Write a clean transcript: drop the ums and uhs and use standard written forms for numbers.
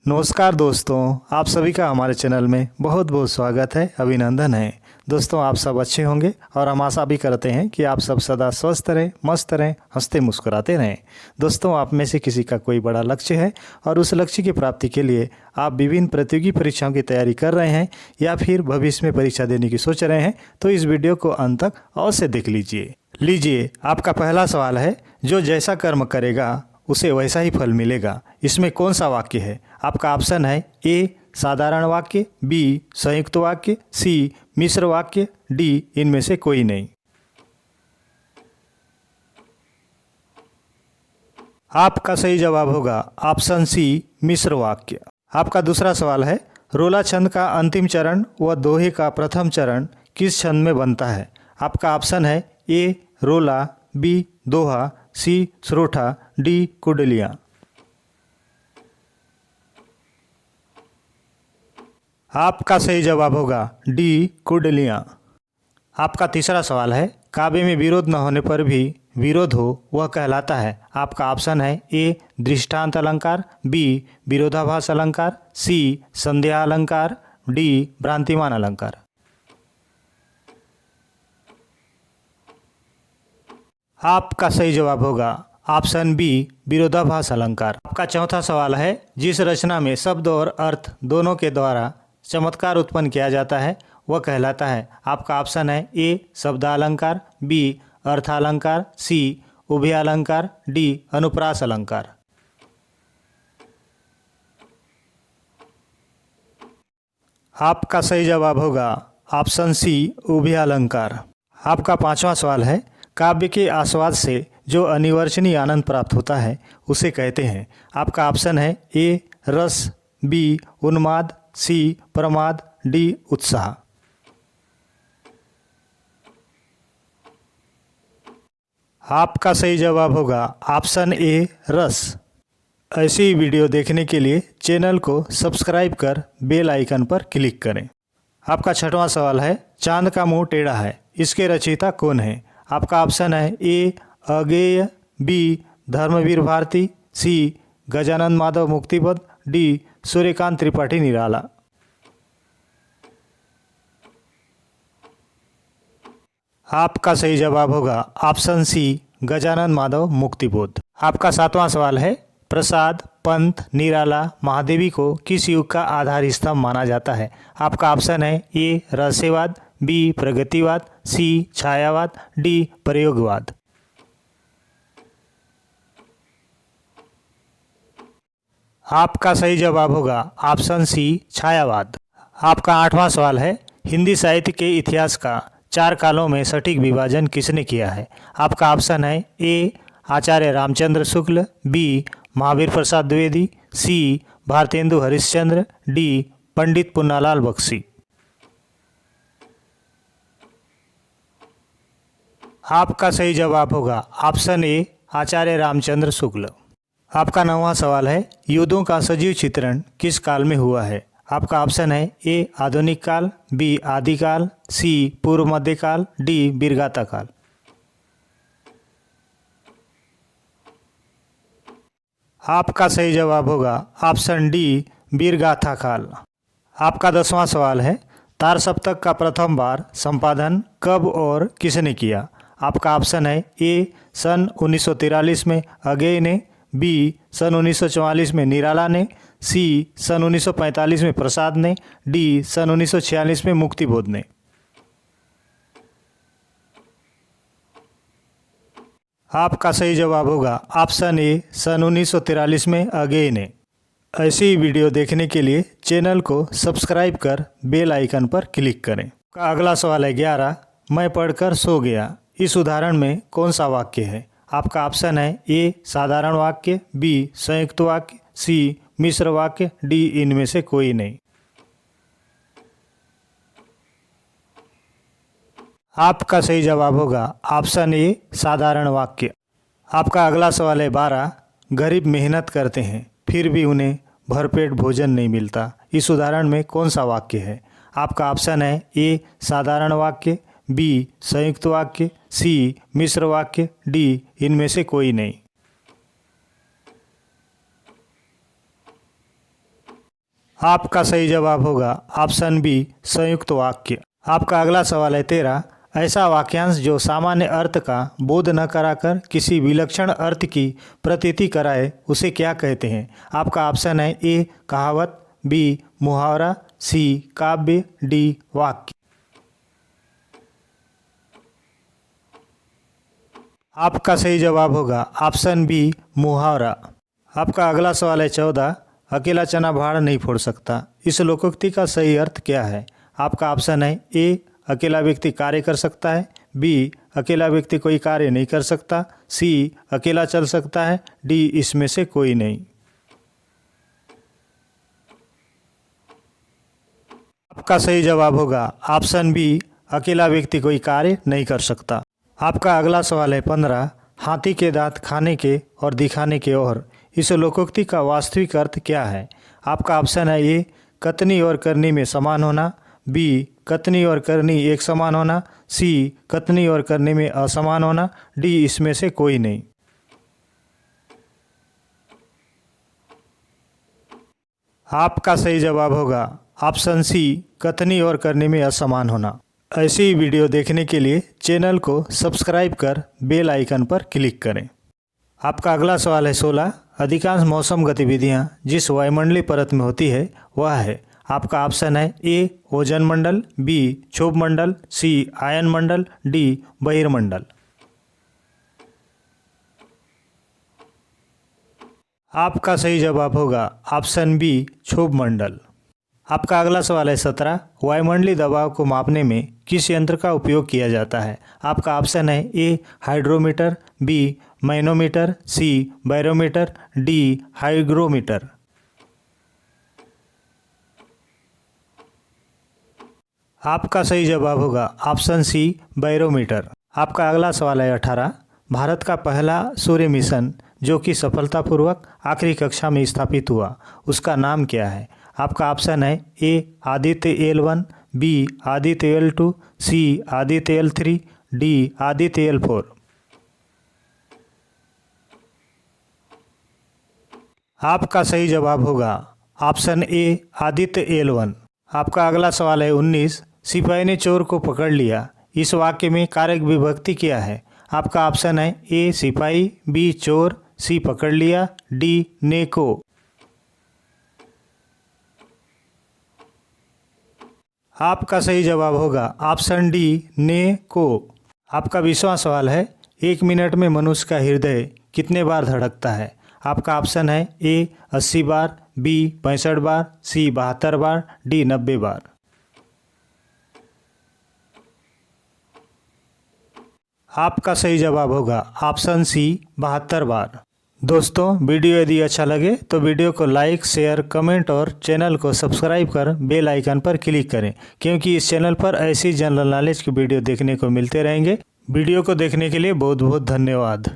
नमस्कार दोस्तों, आप सभी का हमारे चैनल में बहुत बहुत स्वागत है, अभिनंदन है। दोस्तों, आप सब अच्छे होंगे और हम आशा भी करते हैं कि आप सब सदा स्वस्थ रहें, मस्त रहें, हंसते मुस्कुराते रहें। दोस्तों, आप में से किसी का कोई बड़ा लक्ष्य है और उस लक्ष्य की प्राप्ति के लिए आप विभिन्न प्रतियोगी परीक्षाओं की तैयारी कर रहे हैं या फिर भविष्य में परीक्षा देने की सोच रहे हैं, तो इस वीडियो को अंत तक अवश्य देख लीजिए। आपका पहला सवाल है, जो जैसा कर्म करेगा उसे वैसा ही फल मिलेगा। इसमें कौन सा वाक्य है? आपका ऑप्शन है ए साधारण वाक्य, बी संयुक्त वाक्य, सी मिश्र वाक्य, डी इनमें से कोई नहीं। आपका सही जवाब होगा ऑप्शन सी मिश्र वाक्य। आपका दूसरा सवाल है, रोला छंद का अंतिम चरण व दोहे का प्रथम चरण किस छंद में बनता है? आपका ऑप्शन है ए रोला, बी दोहा, सी श्रोठा, डी कुंडलियाँ। आपका सही जवाब होगा डी कुंडलियाँ। आपका तीसरा सवाल है, काव्य में विरोध न होने पर भी विरोध हो वह कहलाता है। आपका ऑप्शन है ए दृष्टांत अलंकार, बी विरोधाभास अलंकार, सी संध्या अलंकार, डी भ्रांतिमान अलंकार। आपका सही जवाब होगा ऑप्शन बी विरोधाभास अलंकार। आपका चौथा सवाल है, जिस रचना में शब्द और अर्थ दोनों के द्वारा चमत्कार उत्पन्न किया जाता है वह कहलाता है। आपका ऑप्शन है ए शब्दालंकार, बी अर्थालंकार, सी उभयालंकार, डी अनुप्रास अलंकार। आपका सही जवाब होगा ऑप्शन सी उभयालंकार। आपका पांचवा सवाल है, काव्य के आस्वाद से जो अनिवर्चनीय आनंद प्राप्त होता है उसे कहते हैं। आपका ऑप्शन है ए रस, बी उन्माद, सी प्रमाद, डी उत्साह। आपका सही जवाब होगा ऑप्शन ए रस। ऐसी वीडियो देखने के लिए चैनल को सब्सक्राइब कर बेल आइकन पर क्लिक करें। आपका छठवां सवाल है, चांद का मुंह टेढ़ा है, इसके रचयिता कौन है? आपका ऑप्शन है ए अगेय, बी धर्मवीर भारती, सी गजानन माधव मुक्तिपद, डी सूर्यकांत त्रिपाठी निराला। आपका सही जवाब होगा ऑप्शन सी गजानन माधव मुक्तिबोध। आपका सातवां सवाल है, प्रसाद, पंत, निराला, महादेवी को किस युग का आधार स्तंभ माना जाता है? आपका ऑप्शन है ए रहस्यवाद, बी प्रगतिवाद, सी छायावाद, डी प्रयोगवाद। आपका सही जवाब होगा ऑप्शन सी छायावाद। आपका आठवां सवाल है, हिंदी साहित्य के इतिहास का 4 कालों में सटीक विभाजन किसने किया है? आपका ऑप्शन है ए आचार्य रामचंद्र शुक्ल, बी महावीर प्रसाद द्विवेदी, सी भारतेंदु हरिश्चंद्र, डी पंडित पुन्नालाल बख्शी। आपका सही जवाब होगा ऑप्शन ए आचार्य रामचंद्र शुक्ल। आपका 9वां सवाल है, युद्धों का सजीव चित्रण किस काल में हुआ है? आपका ऑप्शन है ए आधुनिक काल, बी आदिकाल, सी पूर्व मध्यकाल, डी वीरगाथा काल। आपका सही जवाब होगा ऑप्शन डी वीरगाथा काल। आपका 10वां सवाल है, तार सप्तक का प्रथम बार संपादन कब और किसने किया? आपका ऑप्शन है ए सन 1943 में अगेय ने, बी सन 1944 में निराला ने, सी सन 1945 में प्रसाद ने, डी सन 1946 में मुक्तिबोध ने। आपका सही जवाब होगा ऑप्शन ए सन 1943 में अगेय ने। ऐसी वीडियो देखने के लिए चैनल को सब्सक्राइब कर बेल आइकन पर क्लिक करें। अगला सवाल है 11, मैं पढ़कर सो गया, इस उदाहरण में कौन सा वाक्य है? आपका ऑप्शन है ए साधारण वाक्य, बी संयुक्त वाक्य, सी मिश्र वाक्य, डी इनमें से कोई नहीं। आपका सही जवाब होगा ऑप्शन ए साधारण वाक्य। आपका अगला सवाल है 12, गरीब मेहनत करते हैं फिर भी उन्हें भरपेट भोजन नहीं मिलता, इस उदाहरण में कौन सा वाक्य है? आपका ऑप्शन है ए साधारण वाक्य, बी संयुक्त वाक्य, सी मिश्र वाक्य, डी इनमें से कोई नहीं। आपका सही जवाब होगा ऑप्शन बी संयुक्त वाक्य। आपका अगला सवाल है 13। ऐसा वाक्यांश जो सामान्य अर्थ का बोध न कराकर किसी विलक्षण अर्थ की प्रतीति कराए उसे क्या कहते हैं? आपका ऑप्शन है ए कहावत, बी मुहावरा, सी काव्य, डी वाक्य। आपका सही जवाब होगा ऑप्शन बी मुहावरा। आपका अगला सवाल है 14। अकेला चना भाड़ नहीं फोड़ सकता, इस लोकोक्ति का सही अर्थ क्या है? आपका ऑप्शन है ए अकेला व्यक्ति कार्य कर सकता है, बी अकेला व्यक्ति कोई कार्य नहीं कर सकता, सी अकेला चल सकता है, डी इसमें से कोई नहीं। आपका सही जवाब होगा ऑप्शन बी अकेला व्यक्ति कोई कार्य नहीं कर सकता। आपका अगला सवाल है 15। हाथी के दांत खाने के और दिखाने के और इस लोकोक्ति का वास्तविक अर्थ क्या है? आपका ऑप्शन है ए कतनी और करनी में समान होना, बी कतनी और करनी एक समान होना, सी कतनी और करनी में असमान होना, डी इसमें से कोई नहीं। आपका सही जवाब होगा ऑप्शन सी कथनी और करने में असमान होना। ऐसी ही वीडियो देखने के लिए चैनल को सब्सक्राइब कर बेल आइकन पर क्लिक करें। आपका अगला सवाल है 16। अधिकांश मौसम गतिविधियां जिस वायुमंडलीय परत में होती है वह है। आपका ऑप्शन है ए ओजोन मंडल, बी क्षोभ मंडल, सी आयन मंडल, डी बहिर्मंडल। आपका सही जवाब होगा ऑप्शन बी क्षोभ मंडल। आपका अगला सवाल है 17। वायुमंडलीय दबाव को मापने में किस यंत्र का उपयोग किया जाता है? आपका ऑप्शन है A hydrometer, B manometer, C barometer, D hygrometer. आपका सही जवाब होगा ऑप्शन सी बैरोमीटर। आपका अगला सवाल है 18। भारत का पहला सूर्य मिशन जो कि सफलतापूर्वक आखिरी कक्षा में स्थापित हुआ उसका नाम क्या है? आपका ऑप्शन है A Aditya L1, B Aditya L2, C Aditya L3, D Aditya L4। आपका सही जवाब होगा ऑप्शन ए आदित्य L1। आपका अगला सवाल है 19। सिपाही ने चोर को पकड़ लिया, इस वाक्य में कारक विभक्ति क्या है? आपका ऑप्शन है ए सिपाही, बी चोर, सी पकड़ लिया, डी ने को। आपका सही जवाब होगा ऑप्शन डी ने को। आपका 20वां सवाल है 1 मिनट में मनुष्य का हृदय कितने बार धड़कता है? आपका ऑप्शन है ए 80 बार, बी 65 बार, सी 72 बार, डी 90 बार। आपका सही जवाब होगा ऑप्शन सी 72 बार। दोस्तों वीडियो यदि अच्छा लगे तो वीडियो को लाइक, शेयर, कमेंट और चैनल को सब्सक्राइब कर बेल आइकन पर क्लिक करें, क्योंकि इस चैनल पर ऐसी जनरल नॉलेज की वीडियो देखने को मिलते रहेंगे। वीडियो को देखने के लिए बहुत बहुत धन्यवाद।